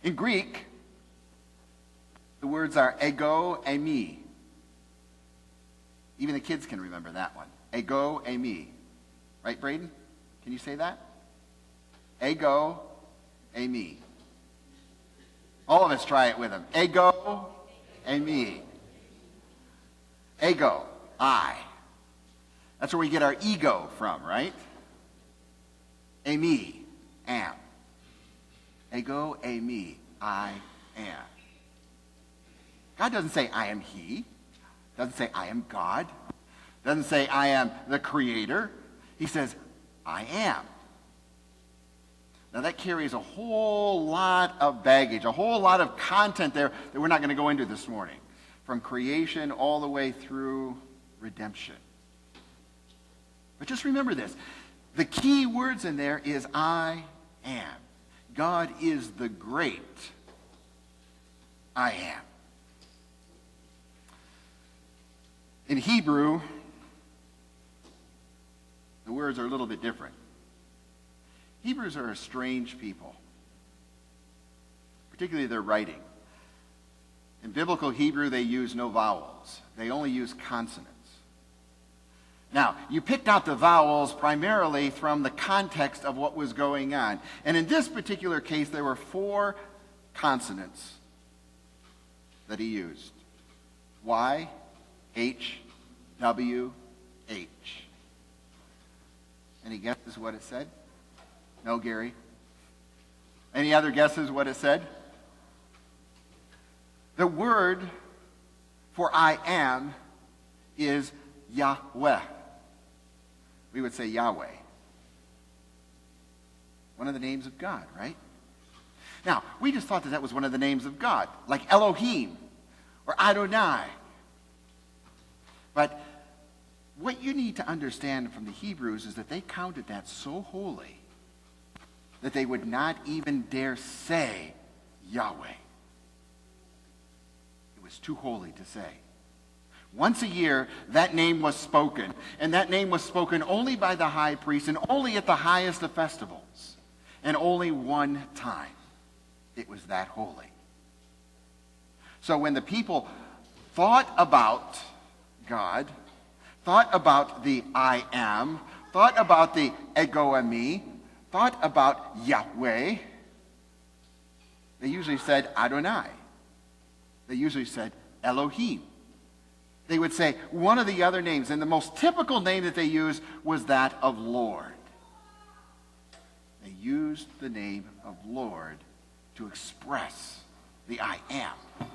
In Greek, the words are ego, eimi. Even the kids can remember that one. Ego, eimi. Right, Braden? Can you say that? Ego, eimi. All of us try it with him. Ego, eimi. Ego, I. That's where we get our ego from, right? Eimi, am. Ego, eimi, I am. God doesn't say I am he. Doesn't say I am God. Doesn't say I am the creator. He says I am. Now that carries a whole lot of baggage, a whole lot of content there that we're not going to go into this morning. From creation all the way through redemption. But just remember this. The key words in there is I am. God is the great I am. In Hebrew, the words are a little bit different. Hebrews are a strange people, particularly their writing. In biblical Hebrew, they use no vowels. They only use consonants. Now, you picked out the vowels primarily from the context of what was going on. And in this particular case, there were 4 consonants that he used. Y, H, W, H. Any guesses what it said? No, Gary? Any other guesses what it said? The word for I am is Yahweh. We would say Yahweh. One of the names of God, right? Now, we just thought that that was one of the names of God, like Elohim or Adonai. But what you need to understand from the Hebrews is that they counted that so holy that they would not even dare say Yahweh. It was too holy to say. Once a year, that name was spoken, and that name was spoken only by the high priest and only at the highest of festivals, and only one time. It was that holy. So when the people thought about God, thought about the I am, thought about the ego eimi, thought about Yahweh, they usually said Adonai. They usually said Elohim. They would say one of the other names, and the most typical name that they used was that of Lord. They used the name of Lord to express the I am.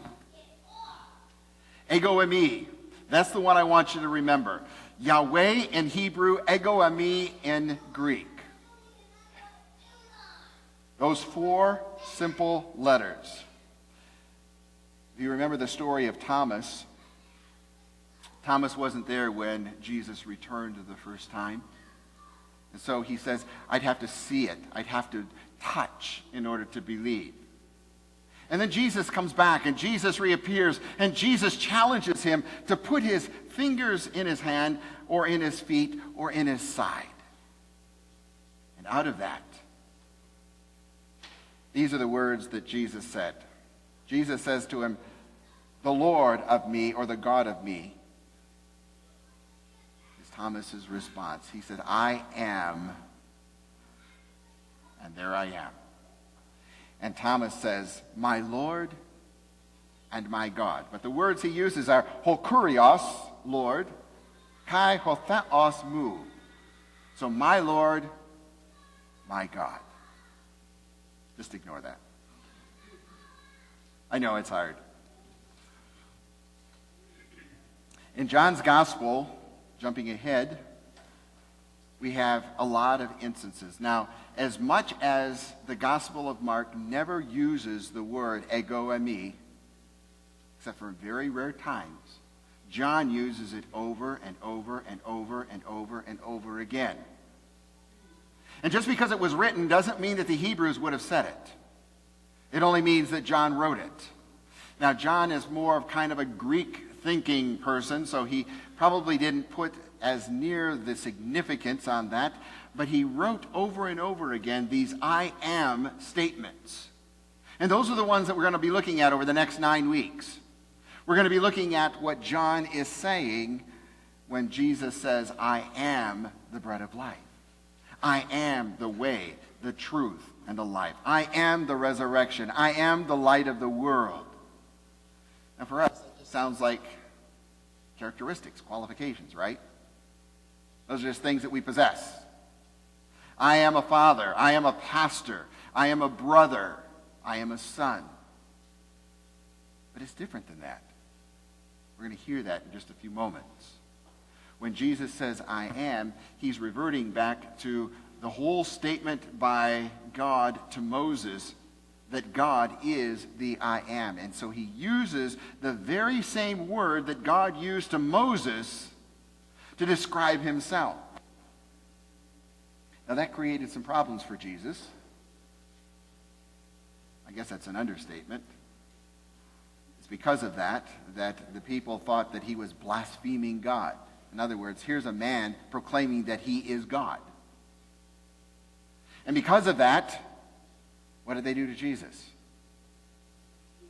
Ego eimi, that's the one I want you to remember. Yahweh in Hebrew, ego eimi in Greek. Those 4 simple letters. If you remember the story of Thomas, Thomas wasn't there when Jesus returned the first time. And so he says, I'd have to see it. I'd have to touch in order to believe. And then Jesus comes back, and Jesus reappears, and Jesus challenges him to put his fingers in his hand, or in his feet, or in his side. And out of that, these are the words that Jesus said. Jesus says to him, the Lord of me, or the God of me, is Thomas's response. He said, I am, and there I am. And Thomas says, my Lord and my God. But the words he uses are hokurios, Lord, kai hotheos mu. So my Lord, my God. Just ignore that. I know it's hard. In John's Gospel, jumping ahead, we have a lot of instances. Now, as much as the Gospel of Mark never uses the word ego eimi, except for very rare times, John uses it over and over and over and over and over again. And just because it was written doesn't mean that the Hebrews would have said it. It only means that John wrote it. Now, John is more of kind of a Greek-thinking person, so he probably didn't put as near the significance on that, but he wrote over and over again these I am statements. And those are the ones that we're going to be looking at over the next 9 weeks. We're going to be looking at what John is saying when Jesus says, I am the bread of life. I am the way, the truth, and the life. I am the resurrection. I am the light of the world. And for us, it just sounds like characteristics, qualifications, right? Those are just things that we possess. I am a father. I am a pastor. I am a brother. I am a son. But it's different than that. We're going to hear that in just a few moments. When Jesus says, I am, he's reverting back to the whole statement by God to Moses that God is the I am. And so he uses the very same word that God used to Moses to describe himself. Now that created some problems for Jesus. I guess that's an understatement. It's because of that the people thought that he was blaspheming God. In other words, here's a man proclaiming that he is God. And because of that, what did they do to Jesus?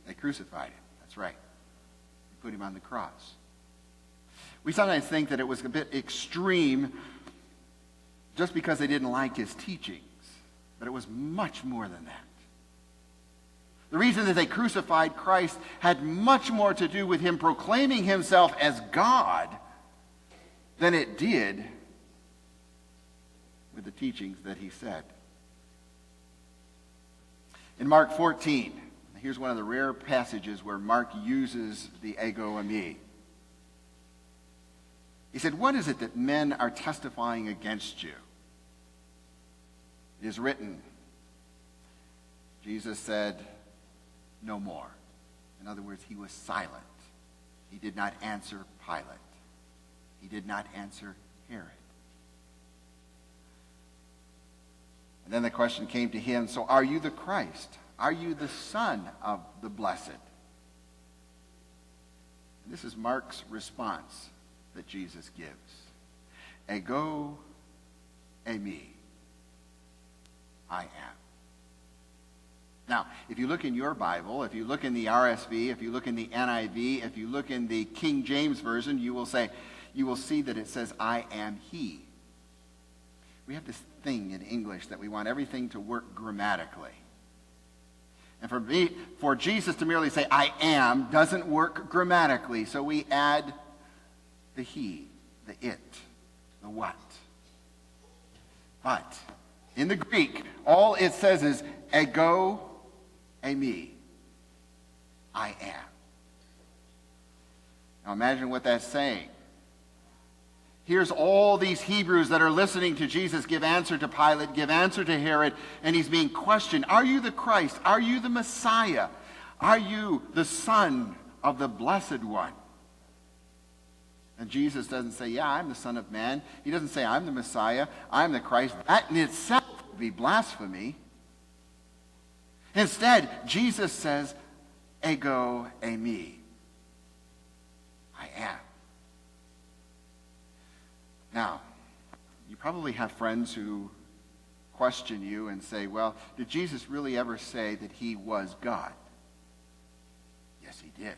They crucified him. That's right. They put him on the cross. We sometimes think that it was a bit extreme just because they didn't like his teachings. But it was much more than that. The reason that they crucified Christ had much more to do with him proclaiming himself as God than it did with the teachings that he said. In Mark 14, here's one of the rare passages where Mark uses the ego eimi. He said, what is it that men are testifying against you? It is written, Jesus said, no more. In other words, he was silent. He did not answer Pilate. He did not answer Herod. And then the question came to him, so are you the Christ? Are you the Son of the Blessed? And this is Mark's response that Jesus gives. Ego eimi. I am. Now, if you look in your Bible, if you look in the RSV, if you look in the NIV, if you look in the King James Version, you will see that it says, I am he. We have this thing in English that we want everything to work grammatically. And for Jesus to merely say, I am, doesn't work grammatically. So we add the he, the it, the what. But in the Greek, all it says is, ego eimi. I am. Now imagine what that's saying. Here's all these Hebrews that are listening to Jesus give answer to Pilate, give answer to Herod, and he's being questioned. Are you the Christ? Are you the Messiah? Are you the Son of the Blessed One? And Jesus doesn't say, yeah, I'm the Son of Man. He doesn't say, I'm the Messiah. I'm the Christ. That in itself would be blasphemy. Instead, Jesus says, ego eimi. I am. Now, you probably have friends who question you and say, well, did Jesus really ever say that he was God? Yes, he did.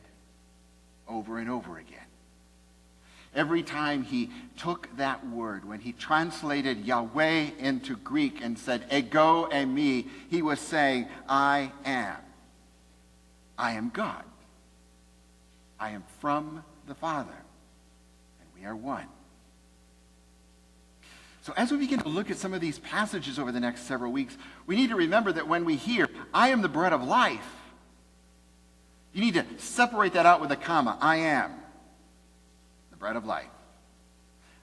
Over and over again. Every time he took that word, when he translated Yahweh into Greek and said, ego eimi, he was saying, I am. I am God. I am from the Father. And we are one. So as we begin to look at some of these passages over the next several weeks, we need to remember that when we hear, I am the bread of life, you need to separate that out with a comma. I am the bread of life.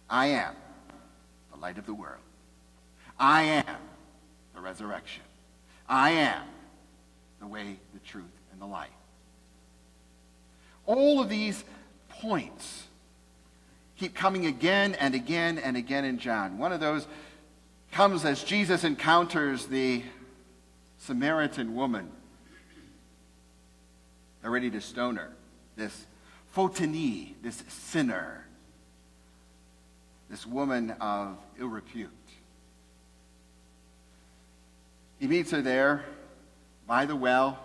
I am the light of the world. I am the resurrection. I am the way, the truth, and the life. All of these points keep coming again and again and again in John. One of those comes as Jesus encounters the Samaritan woman. They're ready to stone her. This photini, this sinner, this woman of ill repute. He meets her there by the well.